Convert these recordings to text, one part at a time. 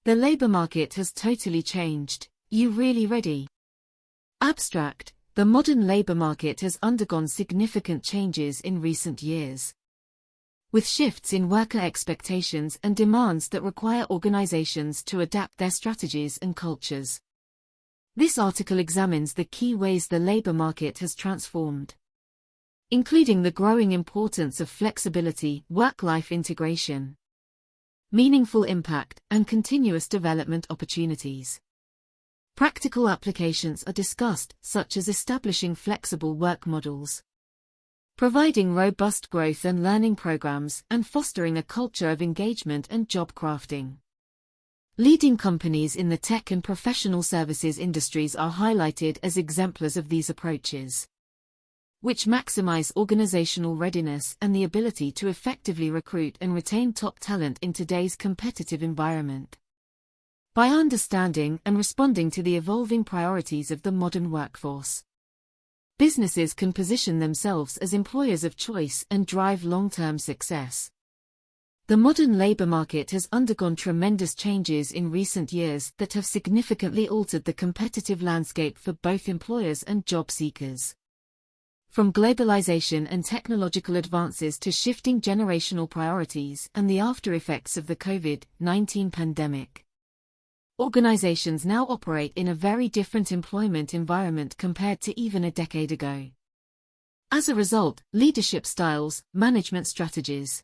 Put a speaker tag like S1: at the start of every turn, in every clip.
S1: The labor market has totally changed. You really ready? Abstract. The modern labor market has undergone significant changes in recent years, with shifts in worker expectations and demands that require organizations to adapt their strategies and cultures. This article examines the key ways the labor market has transformed, including the growing importance of flexibility, work-life integration, meaningful impact, and continuous development opportunities. Practical applications are discussed, such as establishing flexible work models, providing robust growth and learning programs, and fostering a culture of engagement and job crafting. Leading companies in the tech and professional services industries are highlighted as exemplars of these approaches, which maximize organizational readiness and the ability to effectively recruit and retain top talent in today's competitive environment. By understanding and responding to the evolving priorities of the modern workforce, businesses can position themselves as employers of choice and drive long-term success. The modern labor market has undergone tremendous changes in recent years that have significantly altered the competitive landscape for both employers and job seekers. From globalization and technological advances to shifting generational priorities and the aftereffects of the COVID-19 pandemic, organizations now operate in a very different employment environment compared to even a decade ago. As a result, leadership styles, management strategies,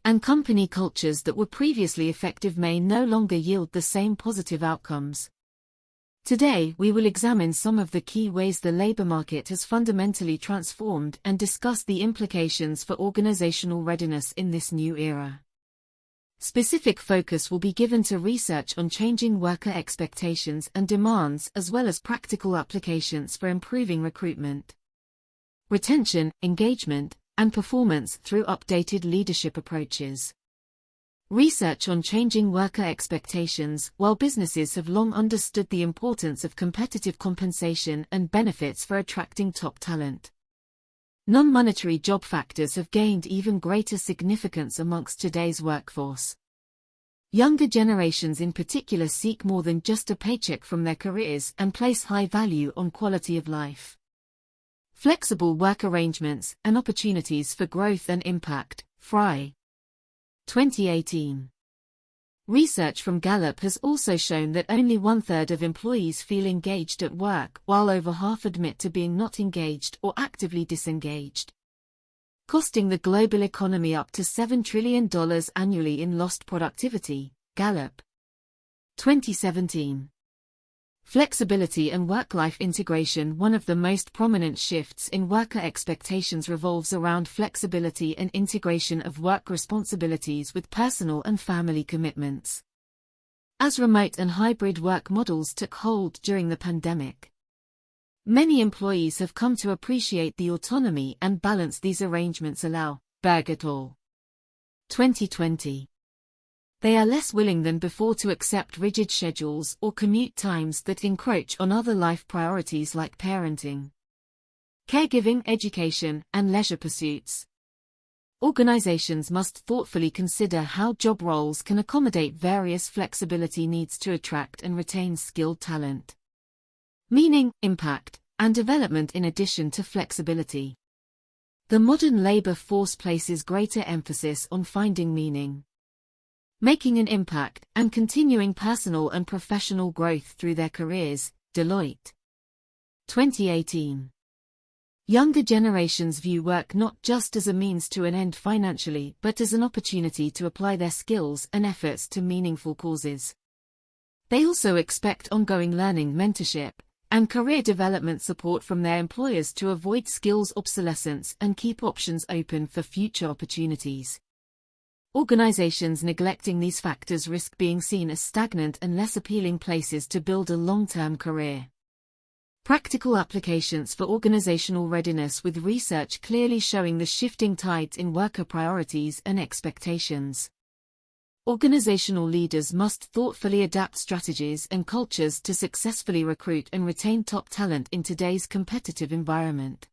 S1: and company cultures that were previously effective may no longer yield the same positive outcomes. Today, we will examine some of the key ways the labor market has fundamentally transformed and discuss the implications for organizational readiness in this new era. Specific focus will be given to research on changing worker expectations and demands as well as practical applications for improving recruitment, retention, engagement, and performance through updated leadership approaches. Research on changing worker expectations. While businesses have long understood the importance of competitive compensation and benefits for attracting top talent, non-monetary job factors have gained even greater significance amongst today's workforce. Younger generations in particular seek more than just a paycheck from their careers and place high value on quality of life, flexible work arrangements, and opportunities for growth and impact. Fry. 2018. Research from Gallup has also shown that only 1/3 of employees feel engaged at work, while over half admit to being not engaged or actively disengaged, costing the global economy up to $7 trillion annually in lost productivity. Gallup. 2017. Flexibility and work-life integration. One of the most prominent shifts in worker expectations revolves around flexibility and integration of work responsibilities with personal and family commitments. As remote and hybrid work models took hold during the pandemic, many employees have come to appreciate the autonomy and balance these arrangements allow. Berg et al. 2020. They are less willing than before to accept rigid schedules or commute times that encroach on other life priorities like parenting, caregiving, education, and leisure pursuits. Organizations must thoughtfully consider how job roles can accommodate various flexibility needs to attract and retain skilled talent. Meaning, impact, and development. In addition to flexibility, the modern labor force places greater emphasis on finding meaning, making an impact, and continuing personal and professional growth through their careers. Deloitte. 2018. Younger generations view work not just as a means to an end financially, but as an opportunity to apply their skills and efforts to meaningful causes. They also expect ongoing learning, mentorship, and career development support from their employers to avoid skills obsolescence and keep options open for future opportunities. Organizations neglecting these factors risk being seen as stagnant and less appealing places to build a long-term career. Practical applications for organizational readiness, with research clearly showing the shifting tides in worker priorities and expectations. Organizational leaders must thoughtfully adapt strategies and cultures to successfully recruit and retain top talent in today's competitive environment.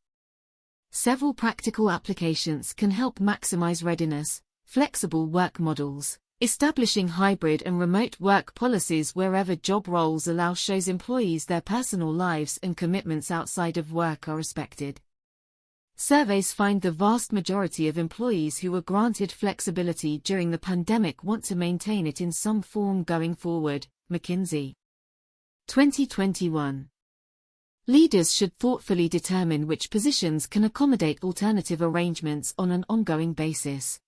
S1: Several practical applications can help maximize readiness. Flexible work models. Establishing hybrid and remote work policies wherever job roles allow shows employees their personal lives and commitments outside of work are respected. Surveys find the vast majority of employees who were granted flexibility during the pandemic want to maintain it in some form going forward. McKinsey. 2021. Leaders should thoughtfully determine which positions can accommodate alternative arrangements on an ongoing basis.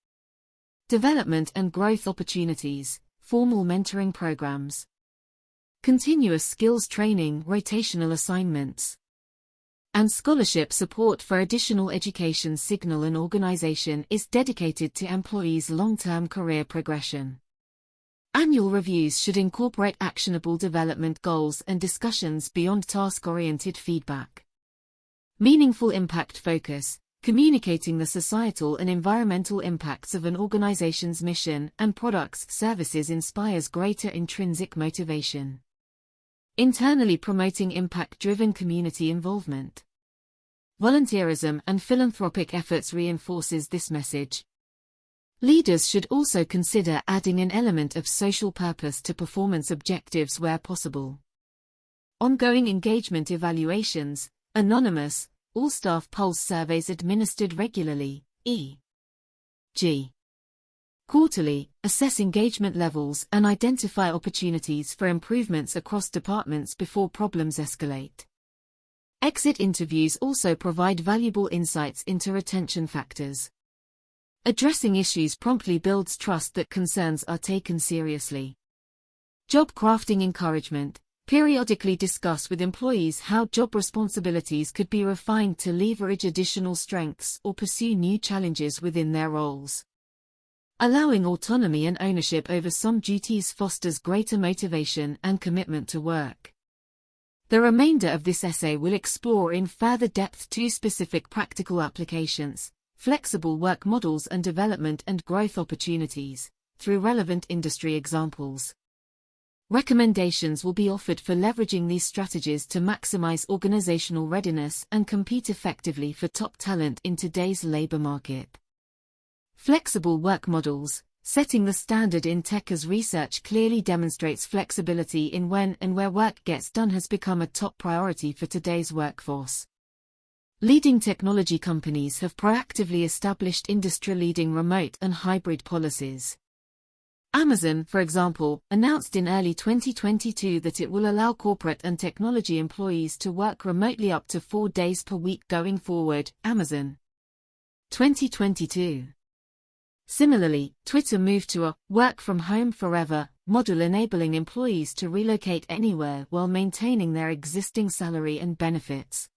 S1: Development and growth opportunities, formal mentoring programs, continuous skills training, rotational assignments, and scholarship support for additional education signal an organization is dedicated to employees' long-term career progression. Annual reviews should incorporate actionable development goals and discussions beyond task-oriented feedback. Meaningful impact focus, communicating the societal and environmental impacts of an organization's mission and products services inspires greater intrinsic motivation. Internally promoting impact-driven community involvement. Volunteerism and philanthropic efforts reinforces this message. Leaders should also consider adding an element of social purpose to performance objectives where possible. Ongoing engagement evaluations, anonymous, all-staff pulse surveys administered regularly, e.g. quarterly, assess engagement levels and identify opportunities for improvements across departments before problems escalate. Exit interviews also provide valuable insights into retention factors. Addressing issues promptly builds trust that concerns are taken seriously. Job crafting encouragement. Periodically discuss with employees how job responsibilities could be refined to leverage additional strengths or pursue new challenges within their roles. Allowing autonomy and ownership over some duties fosters greater motivation and commitment to work. The remainder of this essay will explore in further depth two specific practical applications: flexible work models and development and growth opportunities, through relevant industry examples. Recommendations will be offered for leveraging these strategies to maximize organizational readiness and compete effectively for top talent in today's labor market. Flexible work models, setting the standard in tech as research clearly demonstrates flexibility in when and where work gets done has become a top priority for today's workforce. Leading technology companies have proactively established industry-leading remote and hybrid policies. Amazon, for example, announced in early 2022 that it will allow corporate and technology employees to work remotely up to 4 days per week going forward. Amazon. 2022. Similarly, Twitter moved to a work from home forever model enabling employees to relocate anywhere while maintaining their existing salary and benefits.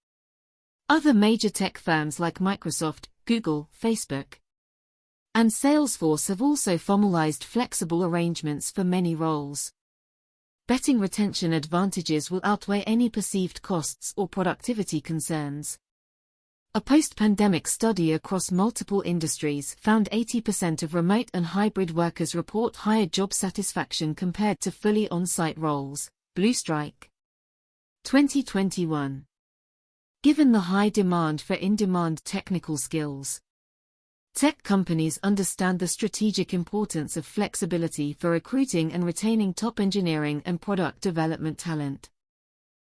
S1: Other major tech firms like Microsoft, Google, Facebook, and Salesforce have also formalized flexible arrangements for many roles. Betting retention advantages will outweigh any perceived costs or productivity concerns. A post-pandemic study across multiple industries found 80% of remote and hybrid workers report higher job satisfaction compared to fully on-site roles. Blue Strike. 2021. Given the high demand for in-demand technical skills, tech companies understand the strategic importance of flexibility for recruiting and retaining top engineering and product development talent.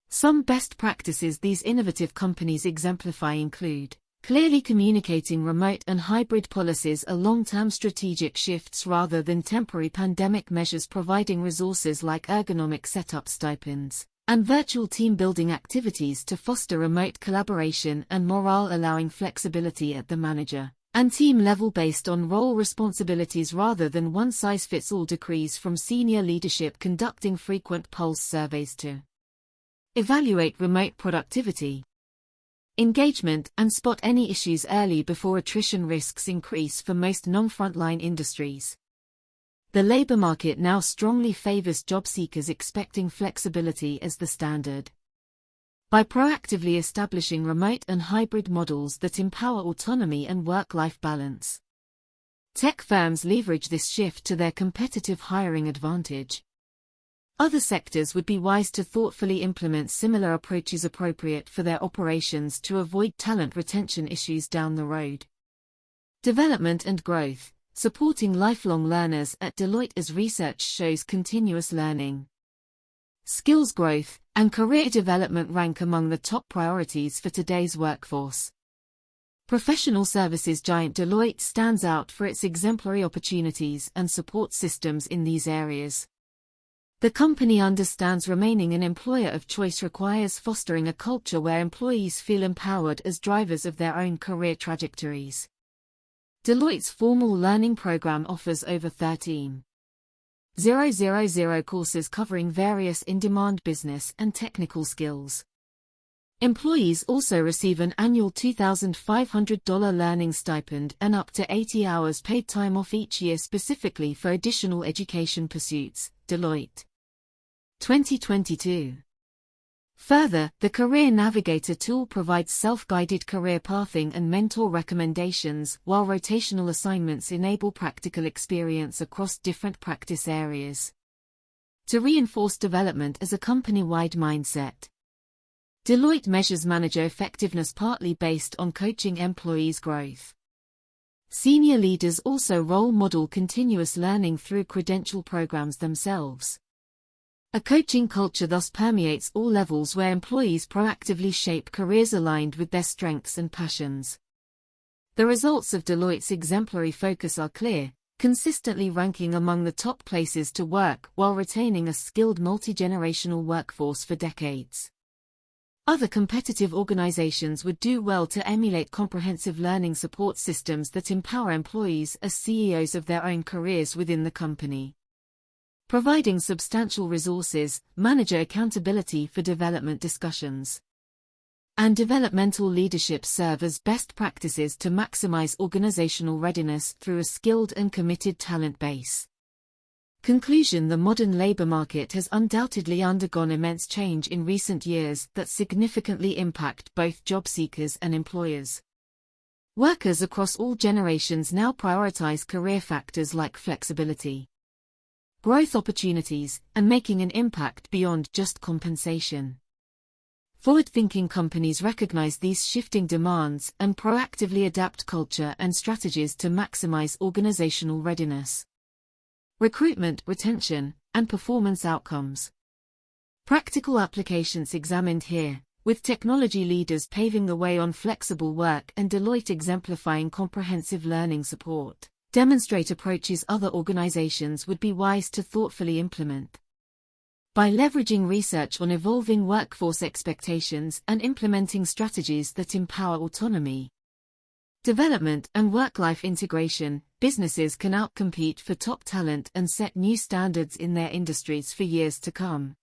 S1: Some best practices these innovative companies exemplify include clearly communicating remote and hybrid policies are long-term strategic shifts rather than temporary pandemic measures, providing resources like ergonomic setup stipends and virtual team-building activities to foster remote collaboration and morale, allowing flexibility at the manager and team level based on role responsibilities rather than one-size-fits-all decrees from senior leadership, conducting frequent pulse surveys to evaluate remote productivity, engagement, and spot any issues early before attrition risks increase for most non-frontline industries. The labor market now strongly favors job seekers expecting flexibility as the standard. By proactively establishing remote and hybrid models that empower autonomy and work-life balance, tech firms leverage this shift to their competitive hiring advantage. Other sectors would be wise to thoughtfully implement similar approaches appropriate for their operations to avoid talent retention issues down the road. Development and growth. supporting lifelong learners at Deloitte as research shows continuous learning, skills growth, and career development rank among the top priorities for today's workforce. Professional services giant Deloitte stands out for its exemplary opportunities and support systems in these areas. The company understands remaining an employer of choice requires fostering a culture where employees feel empowered as drivers of their own career trajectories. Deloitte's formal learning program offers over 13,000 courses covering various in-demand business and technical skills. Employees also receive an annual $2,500 learning stipend and up to 80 hours paid time off each year specifically for additional education pursuits. Deloitte 2022. Further, the Career Navigator tool provides self-guided career pathing and mentor recommendations, while rotational assignments enable practical experience across different practice areas. To reinforce development as a company-wide mindset, Deloitte measures manager effectiveness partly based on coaching employees' growth. Senior leaders also role model continuous learning through credential programs themselves. A coaching culture thus permeates all levels where employees proactively shape careers aligned with their strengths and passions. The results of Deloitte's exemplary focus are clear, consistently ranking among the top places to work while retaining a skilled multi-generational workforce for decades. Other competitive organizations would do well to emulate comprehensive learning support systems that empower employees as CEOs of their own careers within the company. Providing substantial resources, manager accountability for development discussions, and developmental leadership serve as best practices to maximize organizational readiness through a skilled and committed talent base. Conclusion: the modern labor market has undoubtedly undergone immense change in recent years that significantly impact both job seekers and employers. Workers across all generations now prioritize career factors like flexibility, growth opportunities, and making an impact beyond just compensation. Forward-thinking companies recognize these shifting demands and proactively adapt culture and strategies to maximize organizational readiness, recruitment, retention, and performance outcomes. Practical applications examined here, with technology leaders paving the way on flexible work and Deloitte exemplifying comprehensive learning support, demonstrate approaches other organizations would be wise to thoughtfully implement. By leveraging research on evolving workforce expectations and implementing strategies that empower autonomy, development, and work-life integration, businesses can outcompete for top talent and set new standards in their industries for years to come.